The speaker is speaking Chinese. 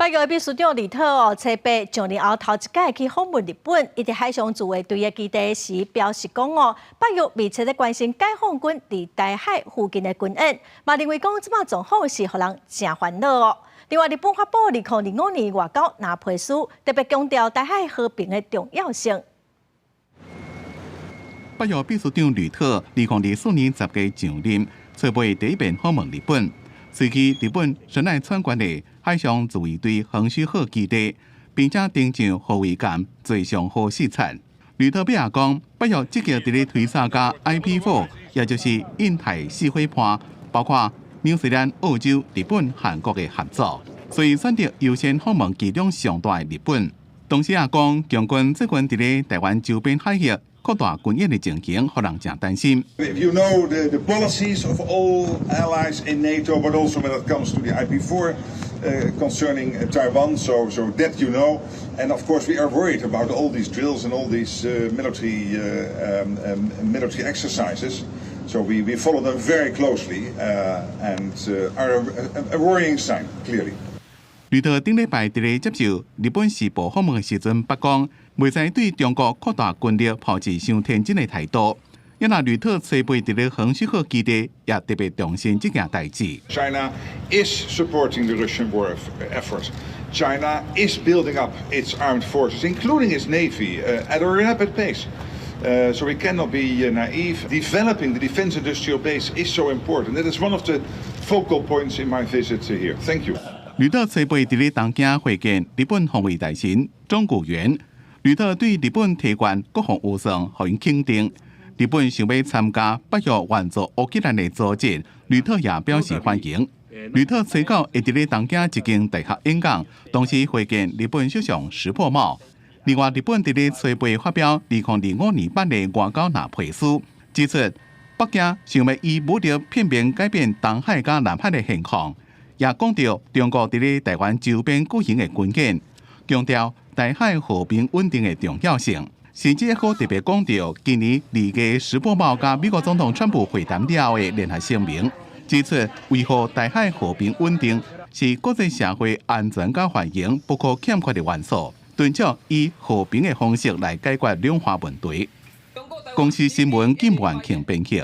8月秘书长李特初8上任后头一届去访问日本，伊伫海上自卫队的基地时表示讲8月密切咧关心解放军伫台海附近的军演，嘛认为讲即摆状况是互人真烦恼哦。另外，日本发布2025年外交拿批书，特别强调台海和平的重要性。8月秘书长吕特2024年10月上任，初8第一遍访问日本，随去日本神奈川县的海上自卫队横须贺基地，并且登上护卫舰坐上好视察。吕特表示讲，8月积极伫咧推参加 IP4， 也就是印太四伙伴，包括纽西兰、澳洲、日本、韩国的合作，所以选择优先访问其中上大的日本。同时也讲，强军这群伫咧台湾周边海域扩大军演的情形，互人真担心。If you know the policies of all allies in NATO, but also when it comes to the IP4 concerning Taiwan, so that you know. And of course, we are worried about all these drills and all these military exercises. So we follow them very closely and are a worrying sign, clearly. 吕特顶礼拜伫咧接受日本时报访问的时阵，捌讲未使对中国扩大军力抱持伤天真的态度。因那吕特初8伫咧横须贺基地，也特别重视这件代志。China is supporting the Russian war effort. China is building up its armed forces, including its navy, at a rapid pace. So we cannot be naive. Developing the defense industrial base is so important. That is one of the focal points in my visit here. Thank you. 吕特初8伫咧东京会见日本防卫大臣中谷元。吕特对日本提悬国防预算，予因肯定。日本想要参加8月援助乌克兰的组织，吕特也表示欢迎。吕特初9会伫咧东京一间大学演讲，同时会见日本首相石破茂。另外，日本伫咧初8发表2025年版的外交拿批书，指出北京想要以武力片面改变东海甲南海的现况，也讲到中国伫咧台湾周边举行的军演，强调台海和平稳定的重要性。甚至还特别讲到今年2月石破茂甲美国总统川普会谈了后的联合声明，指出维护台海和平稳定是国际社会安全甲繁荣不可欠缺的元素，敦促以和平的方式来解决两岸问题。公司新闻金万庆编辑。